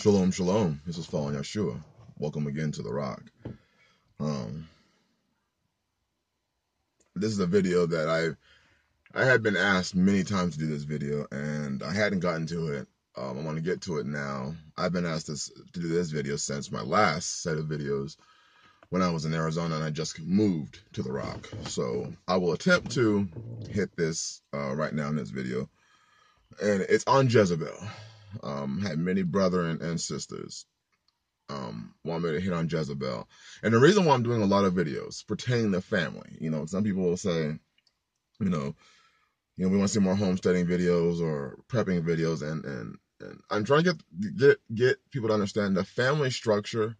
Shalom, shalom. This is Fallen Yeshua. Welcome again to The Rock. This is a video that I had been asked many times to do this video, and I hadn't gotten to it. I want to get to it now. I've been asked to do this video since my last set of videos when I was in Arizona, and I just moved to The Rock. So I will attempt to hit this right now in this video, and it's on Jezebel. Had many brethren and sisters want me to hit on Jezebel. And the reason why I'm doing a lot of videos pertaining to family, some people will say, we want to see more homesteading videos or prepping videos, and I'm trying to get people to understand the family structure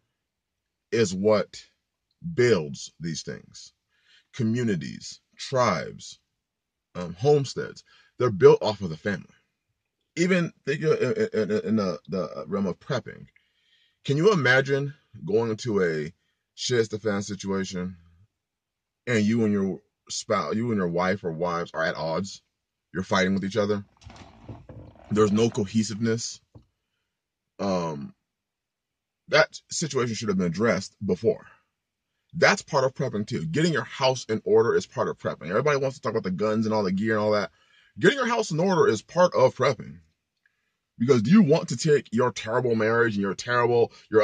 is what builds these things. Communities, tribes, homesteads, they're built off of the family. Even think in the realm of prepping. Can you imagine going into a shit the fan situation and you and your spouse, you and your wife or wives are at odds? You're fighting with each other. There's no cohesiveness. That situation should have been addressed before. That's part of prepping too. Getting your house in order is part of prepping. Everybody wants to talk about the guns and all the gear and all that. Getting your house in order is part of prepping. Because do you want to take your terrible marriage and your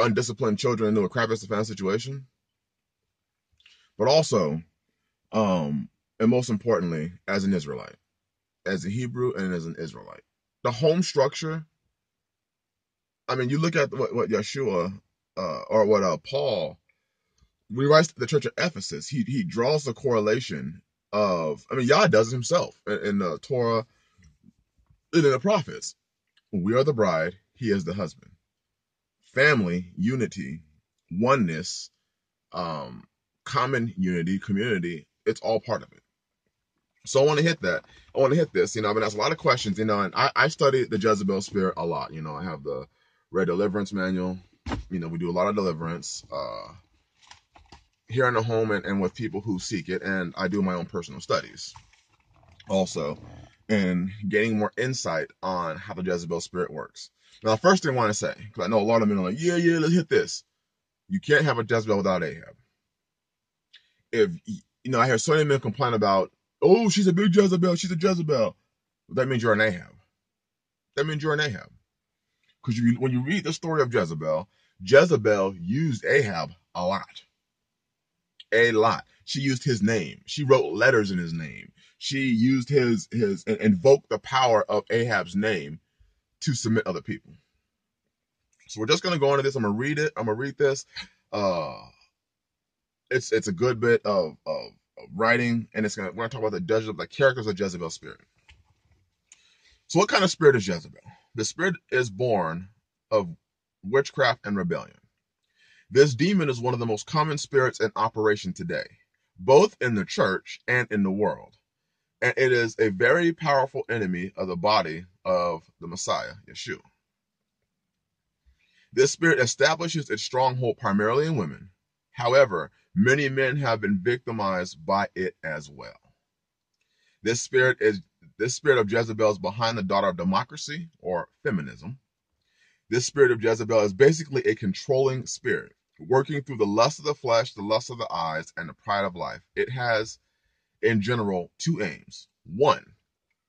undisciplined children into a crap-ass situation? But also, and most importantly, as an Israelite, as a Hebrew and as an Israelite, the home structure. I mean, you look at what Yeshua or what Paul, when he writes to the church of Ephesus, he draws the correlation of, Yah does it himself in the Torah and in the prophets. We are the bride, he is the husband. Family, unity, oneness, common unity, community, it's all part of it. So I want to hit that. I want to hit this. I've been asked a lot of questions, and I study the Jezebel spirit a lot. I have the Red Deliverance Manual. We do a lot of deliverance here in the home and with people who seek it, and I do my own personal studies also, and getting more insight on how the Jezebel spirit works. Now, the first thing I want to say, because I know a lot of men are like, yeah, let's hit this. You can't have a Jezebel without Ahab. I hear so many men complain about, oh, she's a big Jezebel, she's a Jezebel. That means you're an Ahab. Because when you read the story of Jezebel, Jezebel used Ahab a lot. A lot. She used his name. She wrote letters in his name. She used his and invoked the power of Ahab's name to submit other people. So we're just going to go into this. I'm going to read it. I'm going to read this. It's a good bit of writing, and we're going to talk about the characters of Jezebel's spirit. So what kind of spirit is Jezebel? The spirit is born of witchcraft and rebellion. This demon is one of the most common spirits in operation today, both in the church and in the world. And it is a very powerful enemy of the body of the Messiah, Yeshua. This spirit establishes its stronghold primarily in women. However, many men have been victimized by it as well. This spirit of Jezebel is behind the daughter of democracy or feminism. This spirit of Jezebel is basically a controlling spirit, working through the lust of the flesh, the lust of the eyes, and the pride of life. It has, in general, two aims. One,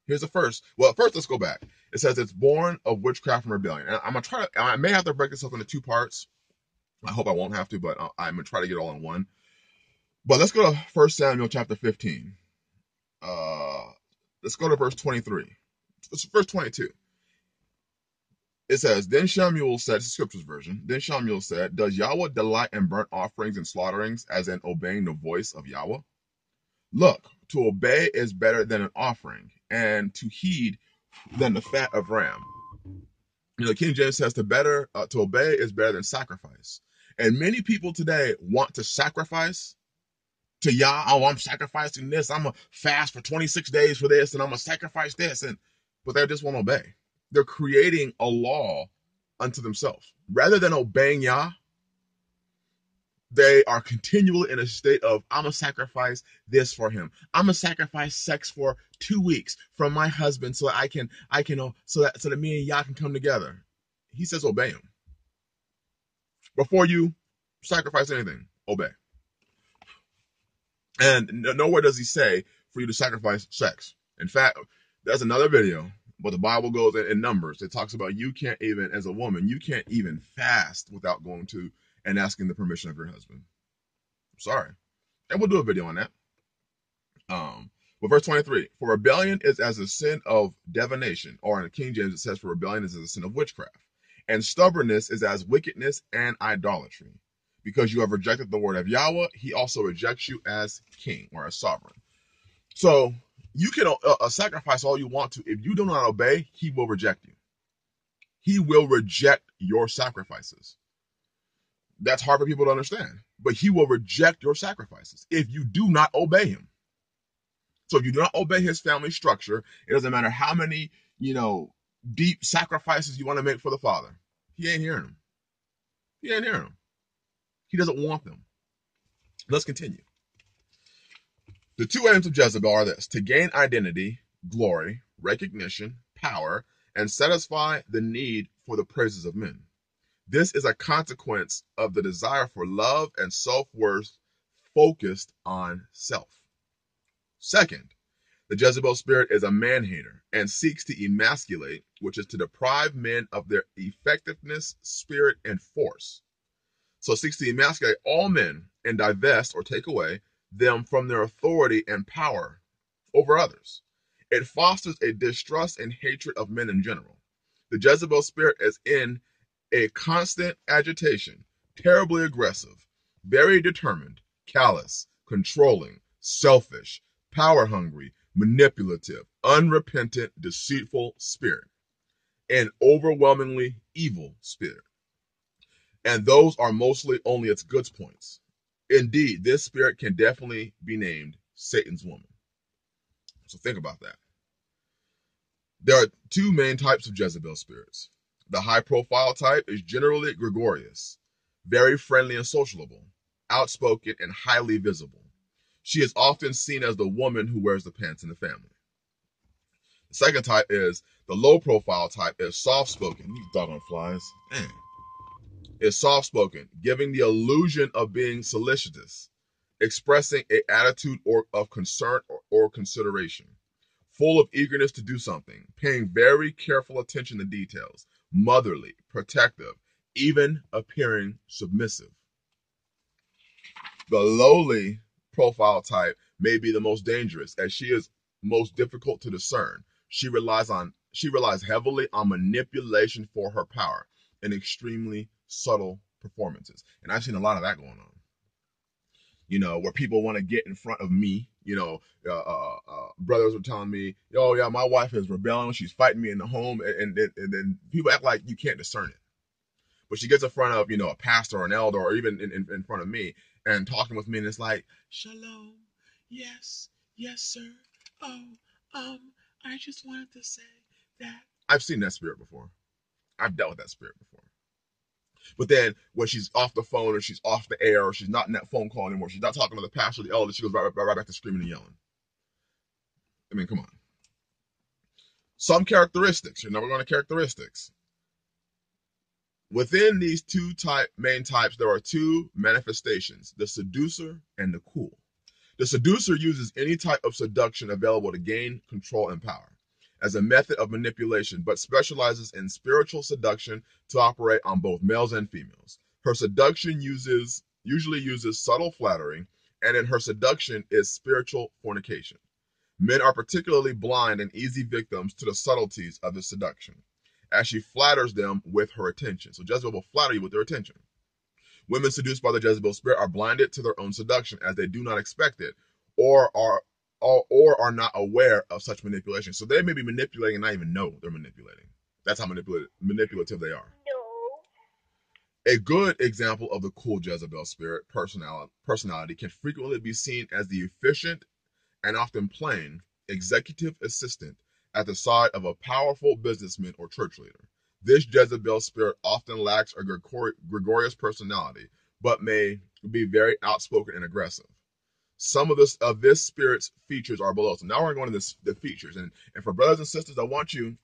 here's the first. Well, first, let's go back. It says it's born of witchcraft and rebellion. And I may have to break this up into two parts. I hope I won't have to, but I'm going to try to get it all in one. But let's go to 1 Samuel chapter 15. Let's go to verse 23. Verse 22. It says, then Samuel said, it's the scriptures version, then Samuel said, does Yahweh delight in burnt offerings and slaughterings as in obeying the voice of Yahweh? Look, to obey is better than an offering, and to heed than the fat of ram. King James says to obey is better than sacrifice. And many people today want to sacrifice to Yah. Oh, I'm sacrificing this. I'm going to fast for 26 days for this, and I'm going to sacrifice this. But they just won't obey. They're creating a law unto themselves. Rather than obeying Yah, they are continually in a state of, I'm going to sacrifice this for him. I'm going to sacrifice sex for 2 weeks from my husband so that so that me and Yah can come together. He says, obey him. Before you sacrifice anything, obey. And nowhere does he say for you to sacrifice sex. In fact, there's another video, but the Bible goes in Numbers. It talks about you can't even, as a woman, you can't even fast without going to and asking the permission of your husband. I'm sorry. And we'll do a video on that. Well, verse 23, for rebellion is as a sin of divination, or in the King James it says for rebellion is as a sin of witchcraft, and stubbornness is as wickedness and idolatry. Because you have rejected the word of Yahweh, he also rejects you as king or as sovereign. So you can sacrifice all you want to. If you do not obey, he will reject you. He will reject your sacrifices. That's hard for people to understand, but he will reject your sacrifices if you do not obey him. So if you do not obey his family structure, it doesn't matter how many, deep sacrifices you want to make for the Father. He ain't hearing them. He ain't hearing them. He doesn't want them. Let's continue. The two aims of Jezebel are this: to gain identity, glory, recognition, power, and satisfy the need for the praises of men. This is a consequence of the desire for love and self-worth focused on self. Second, the Jezebel spirit is a man-hater and seeks to emasculate, which is to deprive men of their effectiveness, spirit, and force. So it seeks to emasculate all men and divest or take away them from their authority and power over others. It fosters a distrust and hatred of men in general. The Jezebel spirit is in a constant agitation, terribly aggressive, very determined, callous, controlling, selfish, power-hungry, manipulative, unrepentant, deceitful spirit, an overwhelmingly evil spirit. And those are mostly only its good points. Indeed, this spirit can definitely be named Satan's woman. So think about that. There are two main types of Jezebel spirits. The high-profile type is generally gregarious, very friendly and sociable, outspoken, and highly visible. She is often seen as the woman who wears the pants in the family. The second type is the low-profile type, is soft-spoken. You doggone flies. Man. Is soft-spoken, giving the illusion of being solicitous, expressing an attitude of concern or consideration, full of eagerness to do something, paying very careful attention to details, motherly, protective, even appearing submissive. The lowly profile type may be the most dangerous, as she is most difficult to discern. She relies heavily on manipulation for her power and extremely subtle performances. And I've seen a lot of that going on. Where people want to get in front of me. Brothers were telling me, "Oh yeah, my wife is rebelling. She's fighting me in the home," and then people act like you can't discern it. But she gets in front of a pastor or an elder, or even in front of me, and talking with me, and it's like, "Shalom, yes, sir. Oh, I just wanted to say that." I've seen that spirit before. I've dealt with that spirit before. But then when she's off the phone or she's off the air or she's not in that phone call anymore, she's not talking to the pastor or the elder, she goes right back to screaming and yelling. I mean, come on. Some characteristics. We're going to characteristics. Within these two main types, there are two manifestations: the seducer and the cool. The seducer uses any type of seduction available to gain control and power as a method of manipulation, but specializes in spiritual seduction to operate on both males and females. Her seduction usually uses subtle flattery, and in her seduction is spiritual fornication. Men are particularly blind and easy victims to the subtleties of this seduction, as she flatters them with her attention. So Jezebel will flatter you with their attention. Women seduced by the Jezebel spirit are blinded to their own seduction, as they do not expect it, or are not aware of such manipulation. So they may be manipulating and not even know they're manipulating. That's how manipulative they are. No. A good example of the cool Jezebel spirit personality can frequently be seen as the efficient and often plain executive assistant at the side of a powerful businessman or church leader. This Jezebel spirit often lacks a gregarious personality, but may be very outspoken and aggressive. Some of this spirit's features are below. So now we're going to the features. And for brothers and sisters, I want you,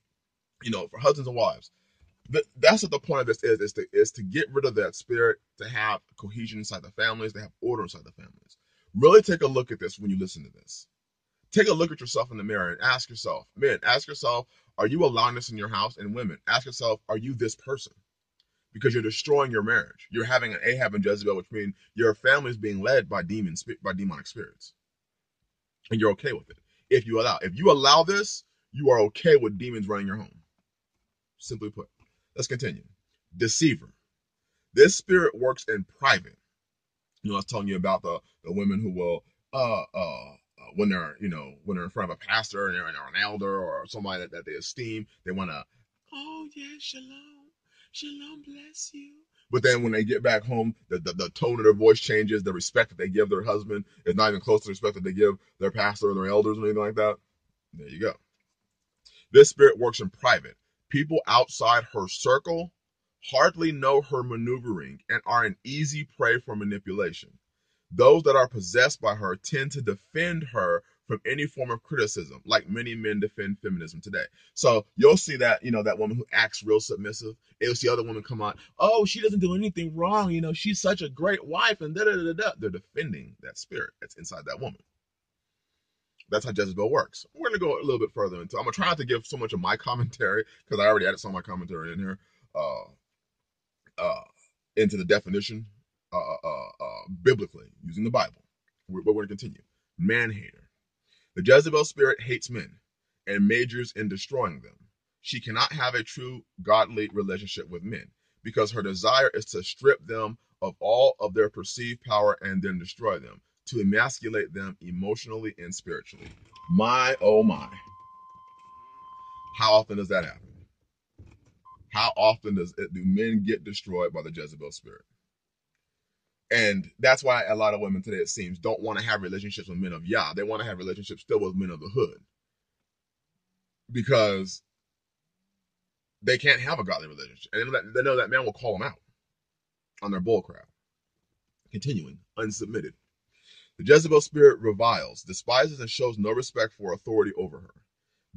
for husbands and wives, That's what the point of this is to get rid of that spirit, to have cohesion inside the families, to have order inside the families. Really take a look at this when you listen to this. Take a look at yourself in the mirror and ask yourself, men, ask yourself, are you allowing this in your house? And women, ask yourself, are you this person? Because you're destroying your marriage. You're having an Ahab and Jezebel, which means your family is being led by demonic spirits, and you're okay with it. If you allow this, you are okay with demons running your home. Simply put. Let's continue. Deceiver. This spirit works in private. I was telling you about the women who will when they're when they're in front of a pastor and they're an elder or somebody that they esteem, they want to, oh yeah, shalom, bless you. But then when they get back home, the tone of their voice changes. The respect that they give their husband is not even close to the respect that they give their pastor or their elders or anything like that. There you go. This spirit works in private. People outside her circle hardly know her maneuvering and are an easy prey for manipulation. Those that are possessed by her tend to defend her from any form of criticism, like many men defend feminism today. So you'll see that, that woman who acts real submissive, and you'll see other women come on, oh, she doesn't do anything wrong, she's such a great wife, and da da da da. They're defending that spirit that's inside that woman. That's how Jezebel works. We're going to go a little bit further into. I'm going to try not to give so much of my commentary because I already added some of my commentary in here uh, into the definition biblically using the Bible. But we're going to continue. Man-hater. The Jezebel spirit hates men and majors in destroying them. She cannot have a true godly relationship with men because her desire is to strip them of all of their perceived power and then destroy them, to emasculate them emotionally and spiritually. My, oh my. How often does that happen? How often do men get destroyed by the Jezebel spirit? And that's why a lot of women today, it seems, don't want to have relationships with men of Yah. They want to have relationships still with men of the hood. Because they can't have a godly relationship. And they know that man will call them out on their bullcrap. Continuing, unsubmitted. The Jezebel spirit reviles, despises, and shows no respect for authority over her,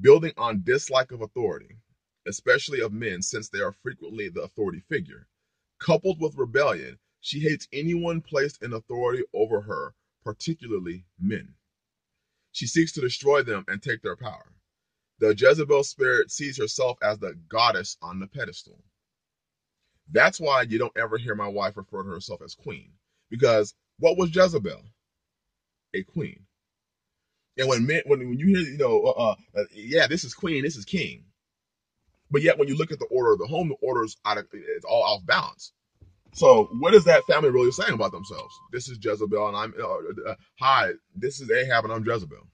building on dislike of authority, especially of men, since they are frequently the authority figure. Coupled with rebellion, she hates anyone placed in authority over her, particularly men. She seeks to destroy them and take their power. The Jezebel spirit sees herself as the goddess on the pedestal. That's why you don't ever hear my wife refer to herself as queen. Because what was Jezebel? A queen. And when you hear, yeah, this is queen, this is king. But yet when you look at the order of the home, the order's it's all off balance. So what is that family really saying about themselves? This is Jezebel and I'm, hi, this is Ahab and I'm Jezebel.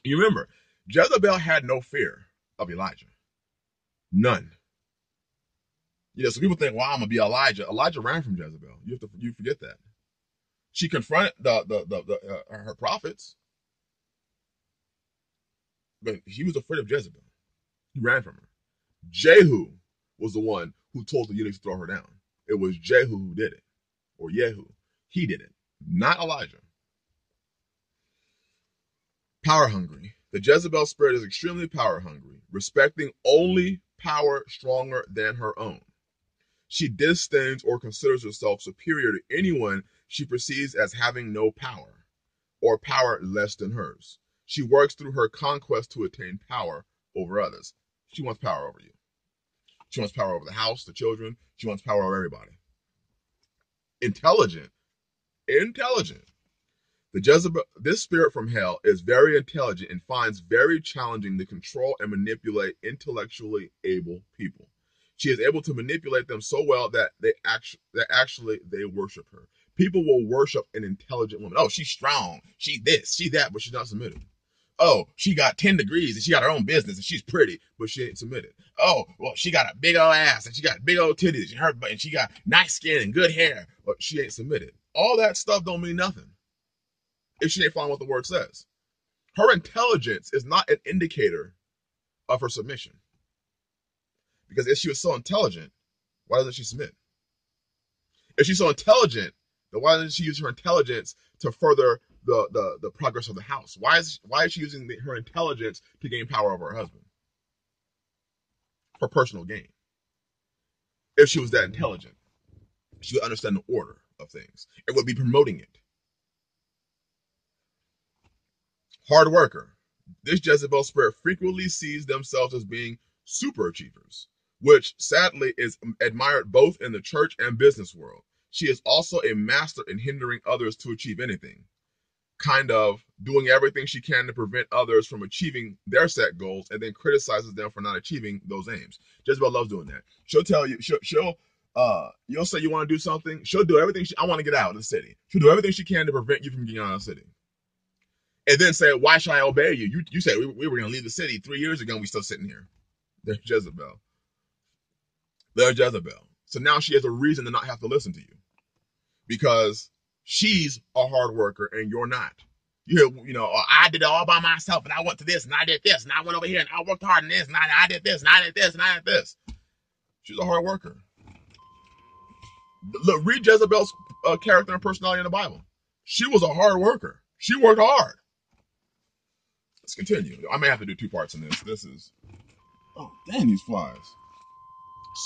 You remember, Jezebel had no fear of Elijah. None. So people think, well, I'm gonna be Elijah. Elijah ran from Jezebel. You forget that. She confronted her prophets, but he was afraid of Jezebel. He ran from her. Jehu was the one who told the eunuchs to throw her down. It was Jehu who did it, or Yehu. He did it, not Elijah. Power hungry. The Jezebel spirit is extremely power hungry, respecting only power stronger than her own. She disdains or considers herself superior to anyone she perceives as having no power, or power less than hers. She works through her conquest to attain power over others. She wants power over you. She wants power over the house, the children. She wants power over everybody. Intelligent. This spirit from hell is very intelligent and finds very challenging to control and manipulate intellectually able people. She is able to manipulate them so well that they worship her. People will worship an intelligent woman. Oh, she's strong. She this, she that, but she's not submitted. Oh, she got 10 degrees and she got her own business and she's pretty, but she ain't submitted. Oh, well, she got a big old ass and she got big old titties and she got nice skin and good hair, but she ain't submitted. All that stuff don't mean nothing if she ain't following what the word says. Her intelligence is not an indicator of her submission. Because if she was so intelligent, why doesn't she submit? If she's so intelligent, then why doesn't she use her intelligence to further the progress of the house? Why is she using her intelligence to gain power over her husband? For personal gain. If she was that intelligent, she would understand the order of things. It would be promoting it. Hard worker. This Jezebel spirit frequently sees themselves as being super achievers, which sadly is admired both in the church and business world. She is also a master in hindering others to achieve anything, kind of doing everything she can to prevent others from achieving their set goals, and then criticizes them for not achieving those aims. Jezebel loves doing that. She'll tell you, you'll say you want to do something, she'll do everything. I want to get out of the city. She'll do everything she can to prevent you from getting out of the city. And then say, why should I obey you? You said we were going to leave the city 3 years ago and we're still sitting here. There's Jezebel. There's Jezebel. So now she has a reason to not have to listen to you because she's a hard worker and you're not. I did it all by myself and I went to this and I did this and I went over here and I worked hard on this and I did this and I did this and I did this. She's a hard worker. Look, read Jezebel's character and personality in the Bible. She was a hard worker. She worked hard. Let's continue. I may have to do 2 parts in this. This is, oh, dang, these flies.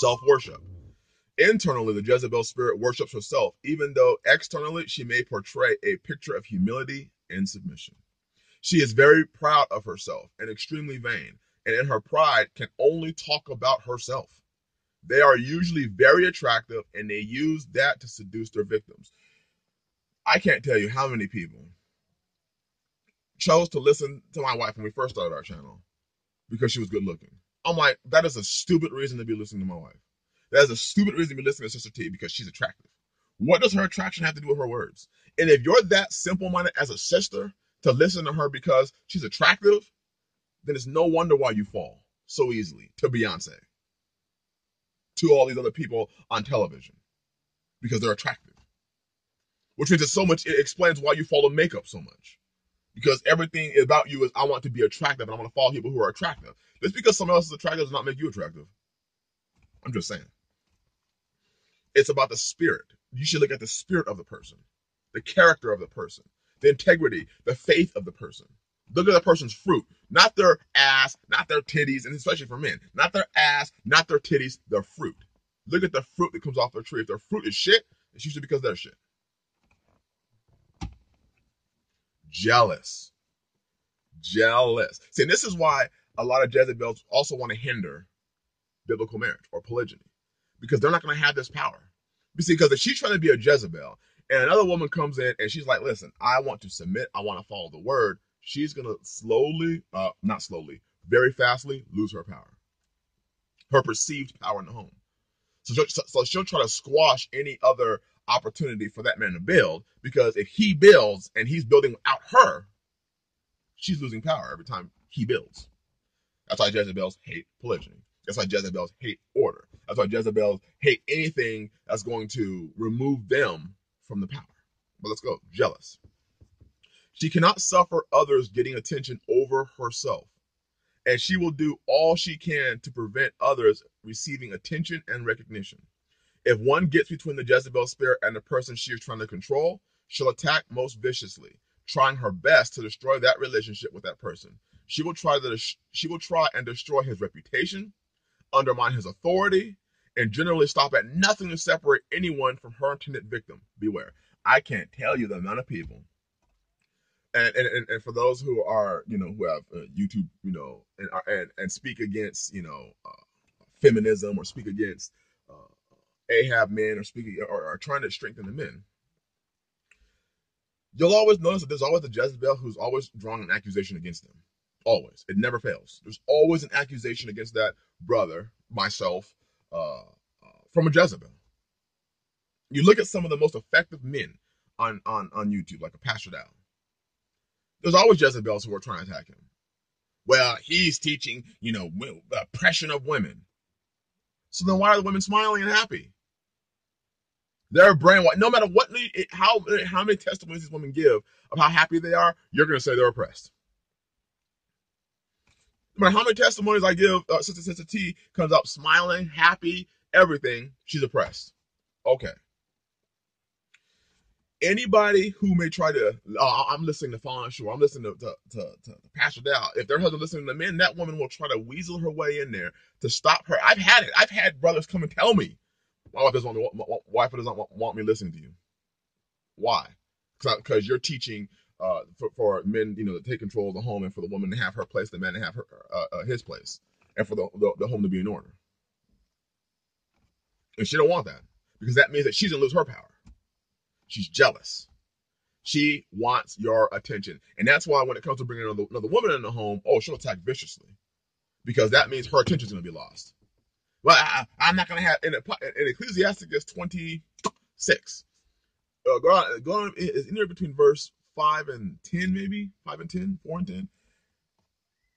Self-worship. Internally, the Jezebel spirit worships herself, even though externally she may portray a picture of humility and submission. She is very proud of herself and extremely vain, and in her pride can only talk about herself. They are usually very attractive, and they use that to seduce their victims. I can't tell you how many people chose to listen to my wife when we first started our channel because she was good looking. I'm like, that is a stupid reason to be listening to my wife. That is a stupid reason to be listening to Sister T because she's attractive. What does her attraction have to do with her words? And if you're that simple-minded as a sister to listen to her because she's attractive, then it's no wonder why you fall so easily to Beyonce, to all these other people on television, because they're attractive. Which means it explains why you follow makeup so much. Because everything about you is, I want to be attractive and I want to follow people who are attractive. Just because someone else is attractive does not make you attractive. I'm just saying. It's about the spirit. You should look at the spirit of the person, the character of the person, the integrity, the faith of the person. Look at the person's fruit, not their ass, not their titties, and especially for men, not their ass, not their titties, their fruit. Look at the fruit that comes off their tree. If their fruit is shit, it's usually because they're shit. Jealous. See, this is why a lot of Jezebels also want to hinder biblical marriage or polygyny, because they're not going to have this power. You see, because if she's trying to be a Jezebel and another woman comes in and she's like, listen, I want to submit, I want to follow the word, she's going to very fastly lose her power, her perceived power in the home. So she'll try to squash any other opportunity for that man to build, because if he builds and he's building without her, she's losing power every time he builds. That's why Jezebels hate polygyny. That's why Jezebels hate order. That's why Jezebels hate anything that's going to remove them from the power. But let's go. Jealous. She cannot suffer others getting attention over herself, and she will do all she can to prevent others receiving attention and recognition. If one gets between the Jezebel spirit and the person she is trying to control, she'll attack most viciously, trying her best to destroy that relationship with that person. She will try and destroy his reputation, undermine his authority, and generally stop at nothing to separate anyone from her intended victim. Beware. I can't tell you the amount of people. And for those who are, who have YouTube, and speak against, feminism, or speak against Ahab men, or or are trying to strengthen the men, you'll always notice that there's always a Jezebel who's always drawing an accusation against them. Always. It never fails. There's always an accusation against that brother, myself, from a Jezebel. You look at some of the most effective men on YouTube, like a Pastor Dow. There's always Jezebels who are trying to attack him. Well, he's teaching, the oppression of women. So then why are the women smiling and happy? They're brainwashed. No matter how many testimonies these women give of how happy they are, you're going to say they're oppressed. No matter how many testimonies I give, Sister T comes up smiling, happy, everything, she's oppressed. Okay. Anybody who may try to, I'm listening to Fawn Shore, I'm listening to Pastor Dow. If their husband listening to men, that woman will try to weasel her way in there to stop her. I've had it. I've had brothers come and tell me, My wife doesn't want me listening to you. Why? Because you're teaching for men, to take control of the home, and for the woman to have her place, the man to have his place, and for the home to be in order. And she don't want that, because that means that she's gonna lose her power. She's jealous. She wants your attention, and that's why when it comes to bringing another woman in the home, she'll attack viciously, because that means her attention is gonna be lost. Well, I'm not gonna have in Ecclesiasticus 26. Go on, is in there between verse 5 and 10, maybe 5 and 10, 4 and 10.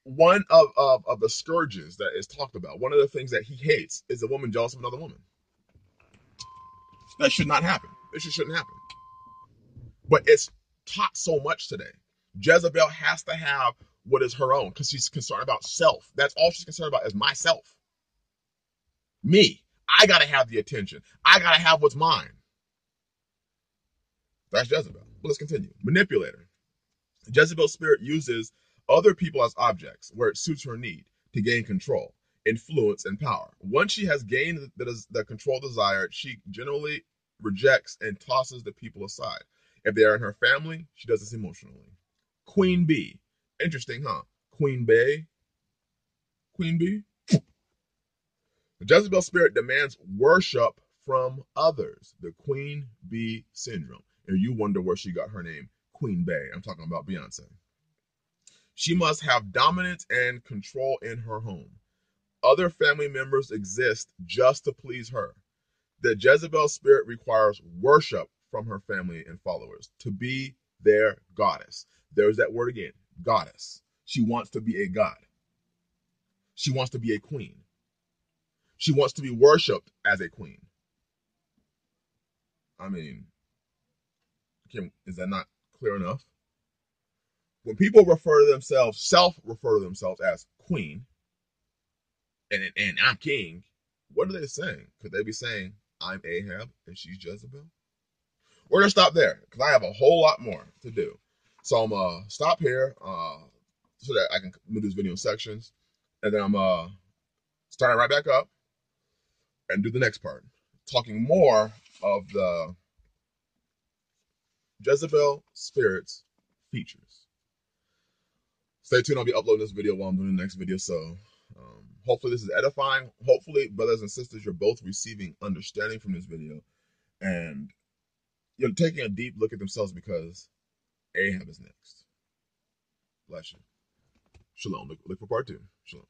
One of the scourges that is talked about, one of the things that he hates, is a woman jealous of another woman. That should not happen. This shouldn't happen. But it's taught so much today. Jezebel has to have what is her own, because she's concerned about self. That's all she's concerned about, is myself. Me. I gotta have the attention. I gotta have what's mine. That's Jezebel. But let's continue. Manipulator. Jezebel's spirit uses other people as objects where it suits her need to gain control, influence, and power. Once she has gained the control desired, she generally rejects and tosses the people aside. If they are in her family, she does this emotionally. Queen bee. Interesting, huh? Queen bee. Queen bee. The Jezebel spirit demands worship from others. The queen bee syndrome. And you wonder where she got her name, Queen Bey. I'm talking about Beyonce. She must have dominance and control in her home. Other family members exist just to please her. The Jezebel spirit requires worship from her family and followers to be their goddess. There's that word again, goddess. She wants to be a god. She wants to be a queen. She wants to be worshipped as a queen. I mean, is that not clear enough? When people self-refer to themselves as queen, and I'm king, what are they saying? Could they be saying, I'm Ahab and she's Jezebel? We're going to stop there, because I have a whole lot more to do. So I'm going to stop here so that I can move this video in sections. And then I'm starting right back up and do the next part, talking more of the Jezebel spirit's features. Stay tuned. I'll be uploading this video while I'm doing the next video. So hopefully this is edifying. Hopefully, brothers and sisters, you're both receiving understanding from this video. And you're taking a deep look at themselves, because Ahab is next. Bless you. Shalom. Look for part 2. Shalom.